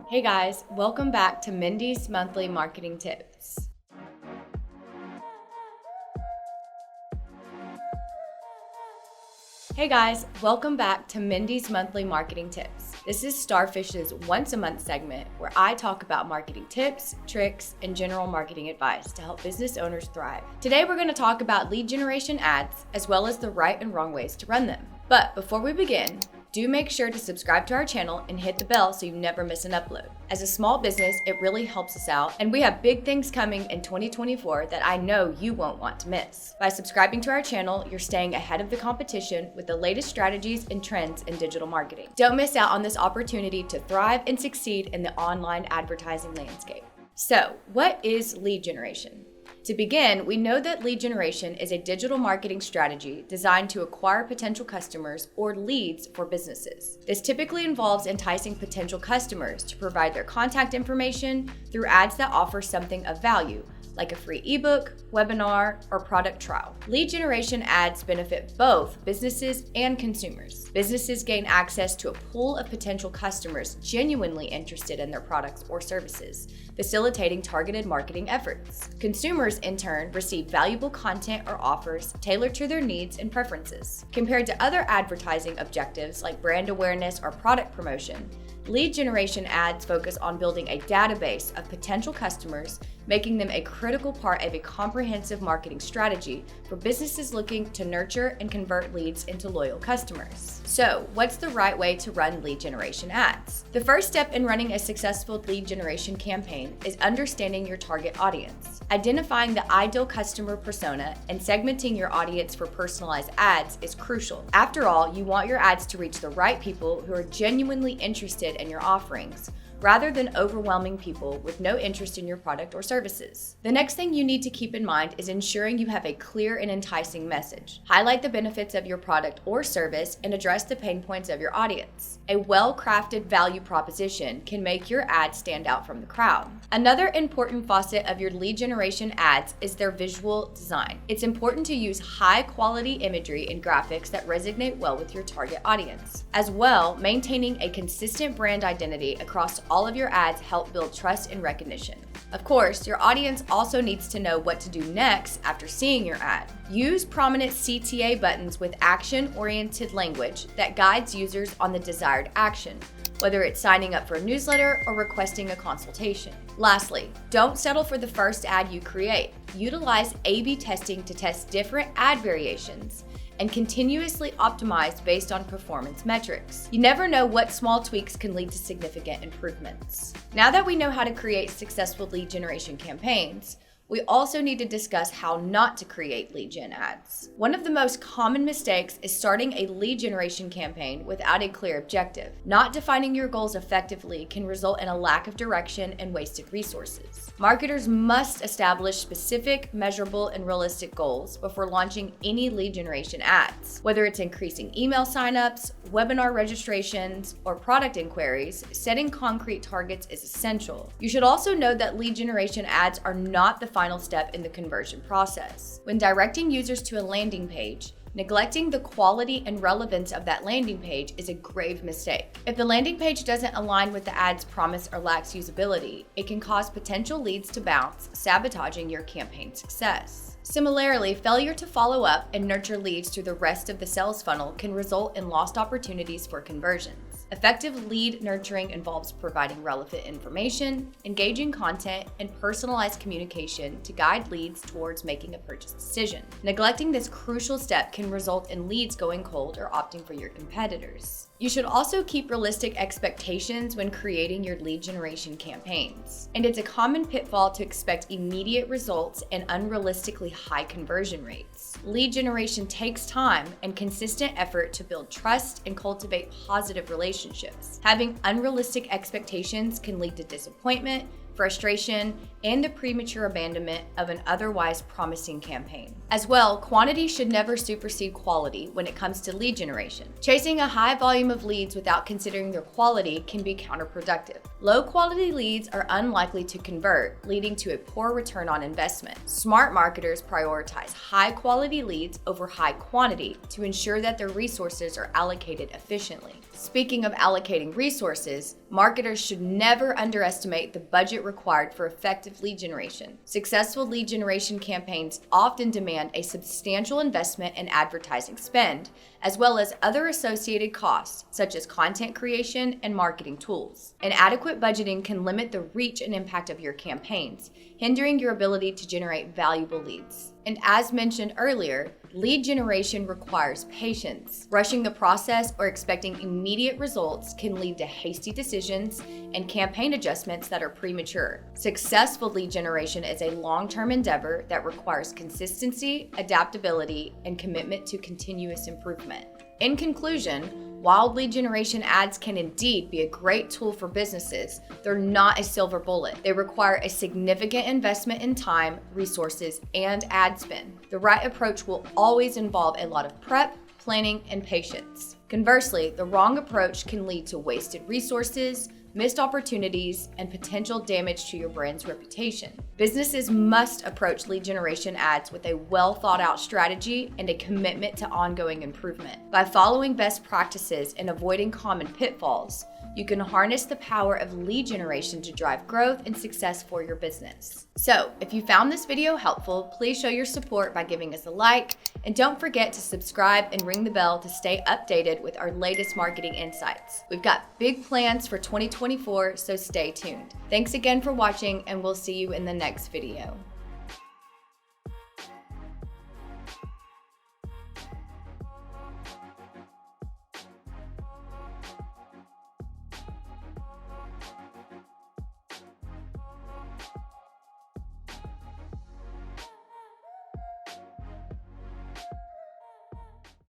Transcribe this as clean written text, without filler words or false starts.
Hey guys, welcome back to Mindy's Monthly Marketing Tips. Hey guys, welcome back to Mindy's Monthly Marketing Tips. This is Starfish's once a month segment where I talk about marketing tips, tricks, and general marketing advice to help business owners thrive. Today we're going to talk about lead generation ads as well as the right and wrong ways to run them. But before we begin, do make sure to subscribe to our channel and hit the bell so you never miss an upload. As a small business, it really helps us out, and we have big things coming in 2024 that I know you won't want to miss. By subscribing to our channel, you're staying ahead of the competition with the latest strategies and trends in digital marketing. Don't miss out on this opportunity to thrive and succeed in the online advertising landscape. So, what is lead generation? To begin, we know that lead generation is a digital marketing strategy designed to acquire potential customers or leads for businesses. This typically involves enticing potential customers to provide their contact information through ads that offer something of value, like a free ebook, webinar, or product trial. Lead generation ads benefit both businesses and consumers. Businesses gain access to a pool of potential customers genuinely interested in their products or services, facilitating targeted marketing efforts. Consumers, in turn, receive valuable content or offers tailored to their needs and preferences. Compared to other advertising objectives like brand awareness or product promotion, lead generation ads focus on building a database of potential customers, making them a critical part of a comprehensive marketing strategy for businesses looking to nurture and convert leads into loyal customers. So, what's the right way to run lead generation ads? The first step in running a successful lead generation campaign is understanding your target audience. Identifying the ideal customer persona and segmenting your audience for personalized ads is crucial. After all, you want your ads to reach the right people who are genuinely interested in your offerings, rather than overwhelming people with no interest in your product or services. The next thing you need to keep in mind is ensuring you have a clear and enticing message. Highlight the benefits of your product or service and address the pain points of your audience. A well-crafted value proposition can make your ad stand out from the crowd. Another important facet of your lead generation ads is their visual design. It's important to use high-quality imagery and graphics that resonate well with your target audience. As well, maintaining a consistent brand identity across all of your ads help build trust and recognition. Of course, your audience also needs to know what to do next after seeing your ad. Use prominent CTA buttons with action-oriented language that guides users on the desired action, whether it's signing up for a newsletter or requesting a consultation. Lastly, don't settle for the first ad you create. Utilize A/B testing to test different ad variations and continuously optimize based on performance metrics. You never know what small tweaks can lead to significant improvements. Now that we know how to create successful lead generation campaigns, we also need to discuss how not to create lead gen ads. One of the most common mistakes is starting a lead generation campaign without a clear objective. Not defining your goals effectively can result in a lack of direction and wasted resources. Marketers must establish specific, measurable, and realistic goals before launching any lead generation ads. Whether it's increasing email signups, webinar registrations, or product inquiries, setting concrete targets is essential. You should also note that lead generation ads are not the final step in the conversion process. When directing users to a landing page, neglecting the quality and relevance of that landing page is a grave mistake. If the landing page doesn't align with the ad's promise or lacks usability, it can cause potential leads to bounce, sabotaging your campaign success. Similarly, failure to follow up and nurture leads through the rest of the sales funnel can result in lost opportunities for conversions. Effective lead nurturing involves providing relevant information, engaging content, and personalized communication to guide leads towards making a purchase decision. Neglecting this crucial step can result in leads going cold or opting for your competitors. You should also keep realistic expectations when creating your lead generation campaigns. And it's a common pitfall to expect immediate results and unrealistically high conversion rates. Lead generation takes time and consistent effort to build trust and cultivate positive relationships. Having unrealistic expectations can lead to disappointment, frustration, and the premature abandonment of an otherwise promising campaign. As well, quantity should never supersede quality when it comes to lead generation. Chasing a high volume of leads without considering their quality can be counterproductive. Low quality leads are unlikely to convert, leading to a poor return on investment. Smart marketers prioritize high quality leads over high quantity to ensure that their resources are allocated efficiently. Speaking of allocating resources, marketers should never underestimate the budget required for effective lead generation. Successful lead generation campaigns often demand a substantial investment in advertising spend, as well as other associated costs, such as content creation and marketing tools. Inadequate budgeting can limit the reach and impact of your campaigns, hindering your ability to generate valuable leads. And as mentioned earlier, lead generation requires patience. Rushing the process or expecting immediate results can lead to hasty decisions and campaign adjustments that are premature. Successful lead generation is a long-term endeavor that requires consistency, adaptability, and commitment to continuous improvement. In conclusion, while lead generation ads can indeed be a great tool for businesses, they're not a silver bullet. They require a significant investment in time, resources, and ad spend. The right approach will always involve a lot of prep, planning, and patience. Conversely, the wrong approach can lead to wasted resources, missed opportunities, and potential damage to your brand's reputation. Businesses must approach lead generation ads with a well-thought-out strategy and a commitment to ongoing improvement. By following best practices and avoiding common pitfalls, you can harness the power of lead generation to drive growth and success for your business. So, if you found this video helpful, please show your support by giving us a like, and don't forget to subscribe and ring the bell to stay updated with our latest marketing insights. We've got big plans for 2024, so stay tuned. Thanks again for watching, and we'll see you in the next video.